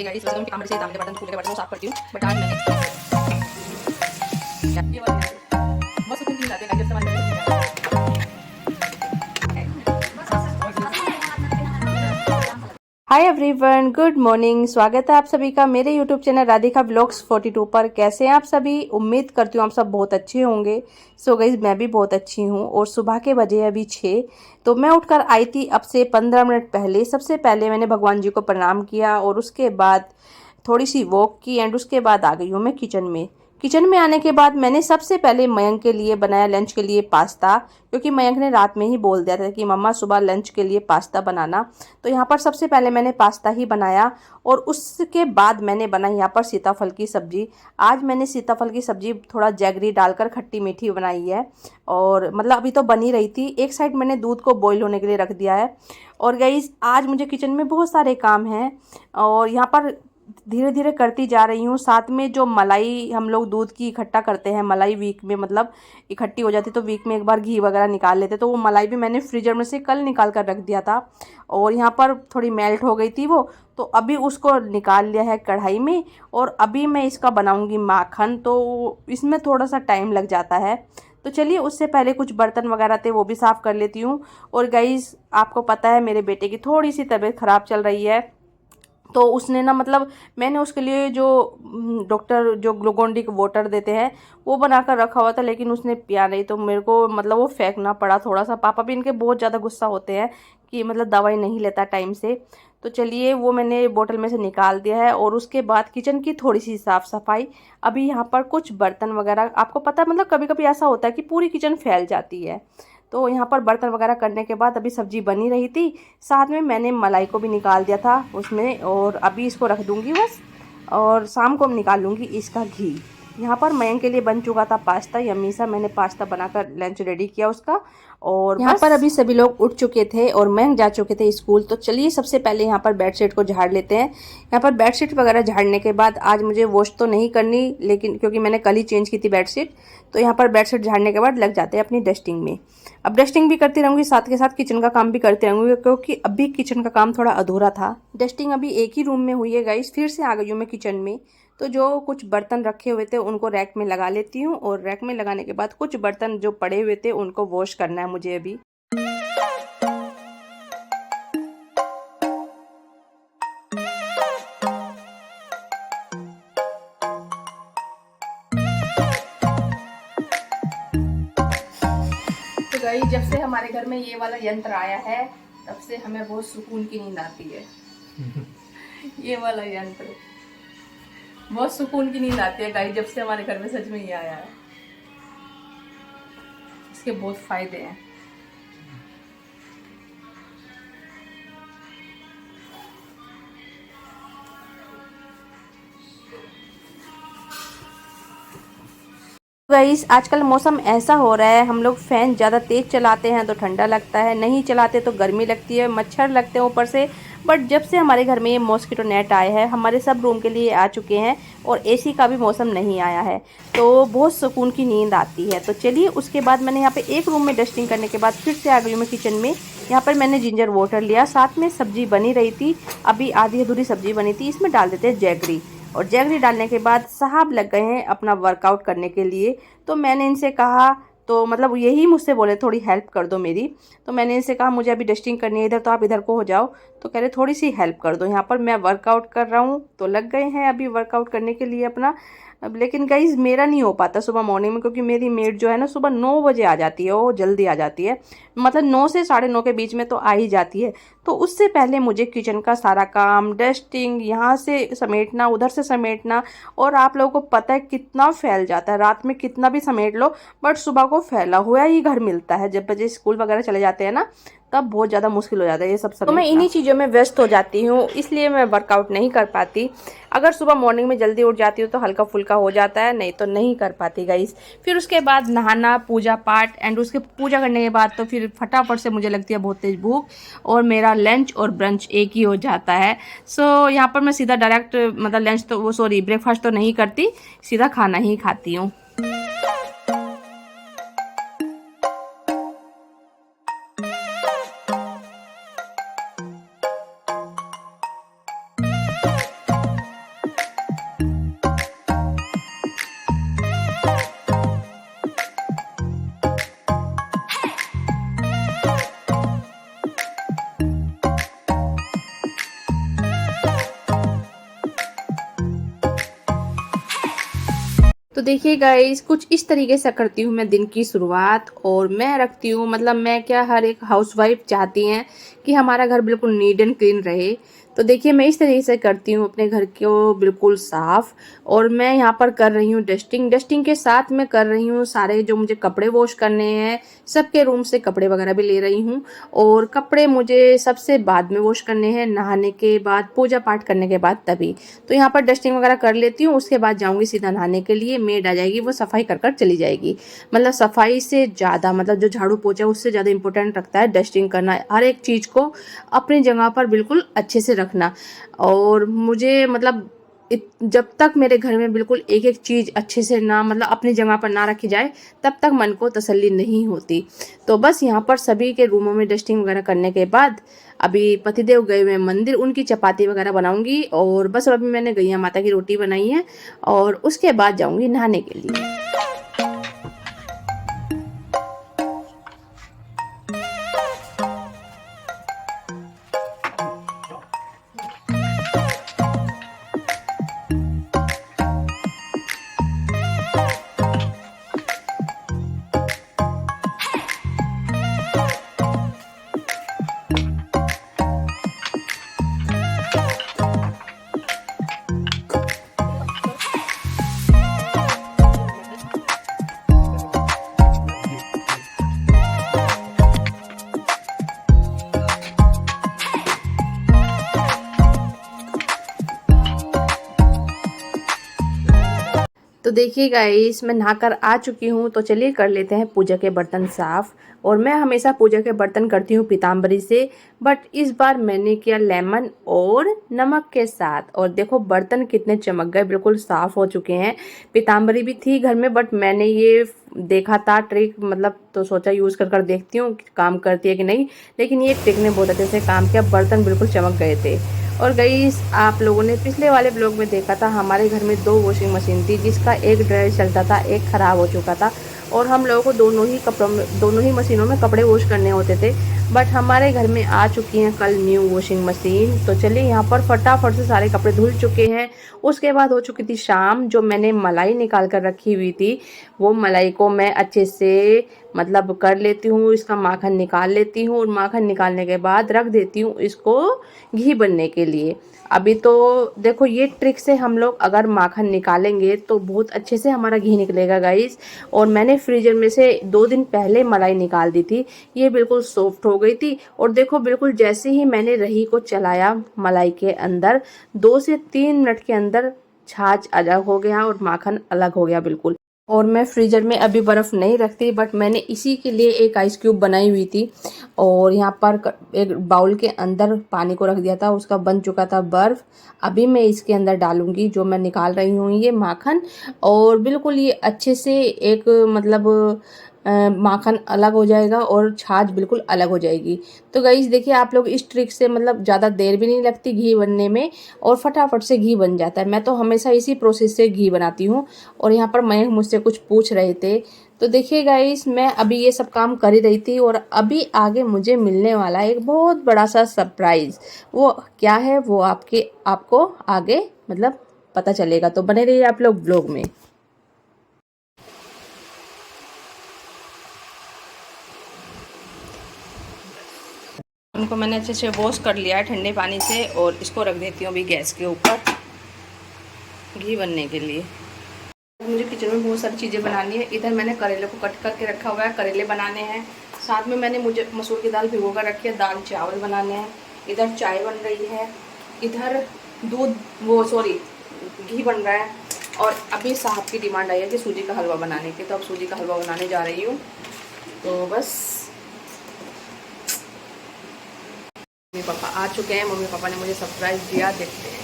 देखिएगा इस वजह से काम से दामले बर्तन, कूड़े के बर्तन वो साफ करती हूँ, बट आज मैंने ये वाला बहुत सुकून की लाते हैं जब से हाय एवरीवन, गुड मॉर्निंग। स्वागत है आप सभी का मेरे यूट्यूब चैनल राधिका ब्लॉग्स 42 पर। कैसे हैं आप सभी? उम्मीद करती हूँ आप सब बहुत अच्छे होंगे। सो गाइस, मैं भी बहुत अच्छी हूँ और सुबह के बजे अभी 6। तो मैं उठकर आई थी अब से 15 मिनट पहले। सबसे पहले मैंने भगवान जी को प्रणाम किया और उसके बाद थोड़ी सी वॉक की एंड उसके बाद आ गई हूँ मैं किचन में। किचन में आने के बाद मैंने सबसे पहले मयंक के लिए बनाया लंच के लिए पास्ता, क्योंकि मयंक ने रात में ही बोल दिया था कि मम्मा सुबह लंच के लिए पास्ता बनाना। तो यहाँ पर सबसे पहले मैंने पास्ता ही बनाया और उसके बाद मैंने बनाई यहाँ पर सीताफल की सब्जी। आज मैंने सीताफल की सब्जी थोड़ा जैगरी डालकर खट्टी मीठी बनाई है, और मतलब अभी तो बनी रही थी। एक साइड मैंने दूध को बॉईल होने के लिए रख दिया है। और गाइस, आज मुझे किचन में बहुत सारे काम हैं और यहाँ पर धीरे धीरे करती जा रही हूँ। साथ में जो मलाई हम लोग दूध की इकट्ठा करते हैं, मलाई वीक में मतलब इकट्ठी हो जाती तो वीक में एक बार घी वगैरह निकाल लेते, तो वो मलाई भी मैंने फ्रीजर में से कल निकाल कर रख दिया था और यहाँ पर थोड़ी मेल्ट हो गई थी वो, तो अभी उसको निकाल लिया है कढ़ाई में। और अभी मैं इसका बनाऊँगी माखन, तो इसमें थोड़ा सा टाइम लग जाता है। तो चलिए, उससे पहले कुछ बर्तन वगैरह थे वो भी साफ़ कर लेती हूँ। और गाइस, आपको पता है मेरे बेटे की थोड़ी सी तबीयत ख़राब चल रही है, तो उसने ना मतलब मैंने उसके लिए जो डॉक्टर जो ग्लूकोन डी वाटर देते हैं वो बना कर रखा हुआ था, लेकिन उसने पिया नहीं, तो मेरे को मतलब वो फेंकना पड़ा थोड़ा सा। पापा भी इनके बहुत ज़्यादा गुस्सा होते हैं कि मतलब दवाई नहीं लेता टाइम से। तो चलिए, वो मैंने बोतल में से निकाल दिया है। और उसके बाद किचन की थोड़ी सी साफ़ सफाई। अभी यहाँ पर कुछ बर्तन वगैरह, आपको पता है मतलब कभी कभी ऐसा होता है कि पूरी किचन फैल जाती है। तो यहाँ पर बर्तन वगैरह करने के बाद अभी सब्जी बनी रही थी, साथ में मैंने मलाई को भी निकाल दिया था उसमें, और अभी इसको रख दूँगी बस। और शाम को निकाल लूँगी इसका घी। यहाँ पर मयंक के लिए बन चुका था पास्ता, यम्मी सा। मैंने पास्ता बनाकर लंच रेडी किया उसका। और यहाँ पर अभी सभी लोग उठ चुके थे और मयंक जा चुके थे स्कूल। तो चलिए, सबसे पहले यहाँ पर बेडशीट को झाड़ लेते हैं। यहाँ पर बेडशीट वगैरह झाड़ने के बाद आज मुझे वॉश तो नहीं करनी, लेकिन क्योंकि मैंने कल ही चेंज की थी बेडशीट, तो यहाँ पर बेडशीट झाड़ने के बाद लग जाते हैं अपनी डस्टिंग में। अब डस्टिंग भी करती रहूँगी, साथ के साथ किचन का काम भी करती रहूँगी, क्योंकि अभी किचन का काम थोड़ा अधूरा था। डस्टिंग अभी एक ही रूम में हुई है गाइस, फिर से आ गई हूँ मैं किचन में। तो जो कुछ बर्तन रखे हुए थे उनको रैक में लगा लेती हूँ, और रैक में लगाने के बाद कुछ बर्तन जो पड़े हुए थे उनको वॉश करना है मुझे अभी। तो गई जब से हमारे घर में ये वाला यंत्र आया है तब से हमें बहुत सुकून की नींद आती है। ये वाला यंत्र बहुत सुकून की नींद आती है गाइस, जब से हमारे घर में सच में ये आया है। इसके बहुत फायदे हैं। गाइस, आजकल मौसम ऐसा हो रहा है, हम लोग फैन ज़्यादा तेज़ चलाते हैं तो ठंडा लगता है, नहीं चलाते तो गर्मी लगती है, मच्छर लगते हैं ऊपर से। बट जब से हमारे घर में ये मॉस्किटो नेट आए हैं, हमारे सब रूम के लिए आ चुके हैं और एसी का भी मौसम नहीं आया है, तो बहुत सुकून की नींद आती है। तो चलिए, उसके बाद मैंने यहाँ पे एक रूम में डस्टिंग करने के बाद फिर से आ गई हूँ मैं किचन में। यहाँ पर मैंने जिंजर वाटर लिया, साथ में सब्जी बनी रही थी, अभी आधी अधूरी सब्जी बनी थी, इसमें डाल देते हैं जैगरी। और जैगरी डालने के बाद साहब लग गए हैं अपना वर्कआउट करने के लिए। तो मैंने इनसे कहा, तो मतलब यही मुझसे बोले थोड़ी हेल्प कर दो मेरी। तो मैंने इनसे कहा मुझे अभी डस्टिंग करनी है इधर, तो आप इधर को हो जाओ। तो कह रहे थोड़ी सी हेल्प कर दो। यहाँ पर मैं वर्कआउट कर रहा हूँ, तो लग गए हैं अभी वर्कआउट करने के लिए अपना। अब लेकिन गाइज, मेरा नहीं हो पाता सुबह मॉर्निंग में, क्योंकि मेरी मेड जो है ना सुबह 9 बजे आ जाती है, वो जल्दी आ जाती है, मतलब 9 से 9:30 के बीच में तो आ ही जाती है। तो उससे पहले मुझे किचन का सारा काम, डस्टिंग, यहाँ से समेटना, उधर से समेटना। और आप लोगों को पता है कितना फैल जाता है, रात में कितना भी समेट लो बट सुबह को फैला हुआ ही घर मिलता है। जब बच्चे स्कूल वगैरह चले जाते हैं ना, तब बहुत ज़्यादा मुश्किल हो जाता है ये सब समेटना। तो मैं इन्हीं चीज़ों में व्यस्त हो जाती हूँ, इसलिए मैं वर्कआउट नहीं कर पाती। अगर सुबह मॉर्निंग में जल्दी उठ जाती हूँ तो हल्का फुल्का हो जाता है, नहीं तो नहीं कर पाती गाइस। फिर उसके बाद नहाना, पूजा पाठ, एंड उसके पूजा करने के बाद तो फिर फटाफट से मुझे लगती है बहुत तेज भूख, और मेरा लंच और ब्रंच एक ही हो जाता है। सो यहाँ पर मैं सीधा डायरेक्ट मतलब लंच तो वो सॉरी ब्रेकफास्ट तो नहीं करती, सीधा खाना ही खाती हूँ। देखिए गाइस, कुछ इस तरीके से करती हूँ मैं दिन की शुरुआत। और मैं रखती हूँ, मतलब मैं क्या, हर एक हाउसवाइफ चाहती हैं कि हमारा घर बिल्कुल नीट एंड क्लीन रहे। तो देखिए मैं इस तरीके से करती हूँ अपने घर को बिल्कुल साफ़। और मैं यहाँ पर कर रही हूँ डस्टिंग के साथ मैं कर रही हूँ सारे जो मुझे कपड़े वॉश करने हैं, सबके रूम से कपड़े वगैरह भी ले रही हूँ। और कपड़े मुझे सबसे बाद में वॉश करने हैं, नहाने के बाद, पूजा पाठ करने के बाद तभी। तो यहाँ पर डस्टिंग वगैरह कर लेती हूँ, उसके बाद जाऊँगी सीधा नहाने के लिए। मेड आ जाएगी, वो सफाई कर चली जाएगी। मतलब सफाई से ज़्यादा, मतलब जो झाड़ू पोछा उससे ज़्यादा इंपॉर्टेंट रखता है डस्टिंग करना, हर एक चीज़ को अपनी जगह पर बिल्कुल अच्छे से रखना। और मुझे मतलब जब तक मेरे घर में बिल्कुल एक एक चीज़ अच्छे से ना, मतलब अपनी जगह पर ना रखी जाए, तब तक मन को तसल्ली नहीं होती। तो बस यहाँ पर सभी के रूमों में डस्टिंग वगैरह करने के बाद अभी पतिदेव गए हुए मंदिर, उनकी चपाती वगैरह बनाऊंगी। और बस अभी मैंने गैया माता की रोटी बनाई है और उसके बाद जाऊंगी नहाने के लिए। तो देखिए गाइस, मैं नहाकर आ चुकी हूँ, तो चलिए कर लेते हैं पूजा के बर्तन साफ़। और मैं हमेशा पूजा के बर्तन करती हूँ पीताम्बरी से, बट इस बार मैंने किया लेमन और नमक के साथ। और देखो बर्तन कितने चमक गए, बिल्कुल साफ़ हो चुके हैं। पीताम्बरी भी थी घर में, बट मैंने ये देखा था ट्रिक, मतलब तो सोचा यूज़ कर देखती हूँ काम करती है कि नहीं। लेकिन ये ट्रिक ने बहुत अच्छे से काम किया, बर्तन बिल्कुल चमक गए थे। और गाइस, आप लोगों ने पिछले वाले ब्लॉग में देखा था, हमारे घर में 2 वॉशिंग मशीन थी, जिसका एक ड्रायर चलता था, एक ख़राब हो चुका था। और हम लोगों को दोनों ही मशीनों में कपड़े वॉश करने होते थे। बट हमारे घर में आ चुकी हैं कल न्यू वॉशिंग मशीन। तो चलिए यहाँ पर फटाफट से सारे कपड़े धुल चुके हैं। उसके बाद हो चुकी थी शाम। जो मैंने मलाई निकाल कर रखी हुई थी, वो मलाई को मैं अच्छे से मतलब कर लेती हूँ, इसका माखन निकाल लेती हूँ। और माखन निकालने के बाद रख देती हूँ इसको घी बनने के लिए। अभी तो देखो, ये ट्रिक से हम लोग अगर माखन निकालेंगे तो बहुत अच्छे से हमारा घी निकलेगा गाइस। और मैंने फ्रीजर में से 2 दिन पहले मलाई निकाल दी थी, ये बिल्कुल सॉफ्ट हो गई थी। और देखो बिल्कुल जैसे ही मैंने रही को चलाया मलाई के अंदर, 2 से 3 मिनट के अंदर छाछ अलग हो गया और माखन अलग हो गया बिल्कुल। और मैं फ्रीजर में अभी बर्फ़ नहीं रखती, बट मैंने इसी के लिए एक आइस क्यूब बनाई हुई थी। और यहाँ पर एक बाउल के अंदर पानी को रख दिया था, उसका बन चुका था बर्फ़। अभी मैं इसके अंदर डालूंगी जो मैं निकाल रही हूँ ये माखन। और बिल्कुल ये अच्छे से एक मतलब माखन अलग हो जाएगा और छाछ बिल्कुल अलग हो जाएगी। तो गाइस देखिए, आप लोग इस ट्रिक से मतलब ज़्यादा देर भी नहीं लगती घी बनने में, और फटाफट से घी बन जाता है। मैं तो हमेशा इसी प्रोसेस से घी बनाती हूँ। और यहाँ पर मयंक मुझसे कुछ पूछ रहे थे। तो देखिए गाइस, मैं अभी ये सब काम कर ही रही थी, और अभी आगे मुझे मिलने वाला है एक बहुत बड़ा सा सरप्राइज़। वो क्या है वो आपको आगे मतलब पता चलेगा। तो बने रहिए आप लोग ब्लॉग में। उनको मैंने अच्छे से वॉश कर लिया है ठंडे पानी से, और इसको रख देती हूँ अभी गैस के ऊपर घी बनने के लिए। मुझे किचन में बहुत सारी चीज़ें बनानी है। इधर मैंने करेले को कट करके रखा हुआ है, करेले बनाने हैं। साथ में मैंने मुझे मसूर की दाल भिगो कर रखी है, दाल चावल बनाने हैं। इधर चाय बन रही है, इधर घी बन रहा है। और अभी साहब की डिमांड आई है कि सूजी का हलवा बनाने की, तो अब सूजी का हलवा बनाने जा रही हूँ। तो बस मम्मी पापा आ चुके हैं, मम्मी पापा ने मुझे सरप्राइज दिया, देखते हैं।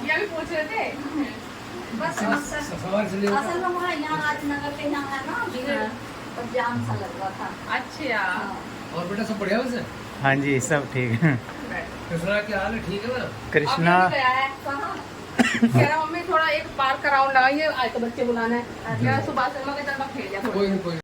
ये भी पूछ रहे थे बस। असल में वहाँ यहाँ आज नगर के यहाँ है ना, तो जाम सा लग रहा था। अच्छा। और बेटा सब बढ़िया वैसे? हाँ जी, सब ठीक है। कृष्णा क्या हाल है? ठीक है ना? कृष्णा कह रहा मम्मी थोड़ा एक पार्क का राउंड लगाइए, आज तो बच्चे बुलाना है। सुबह शर्मा के तरफ भेज दिया। कोई नहीं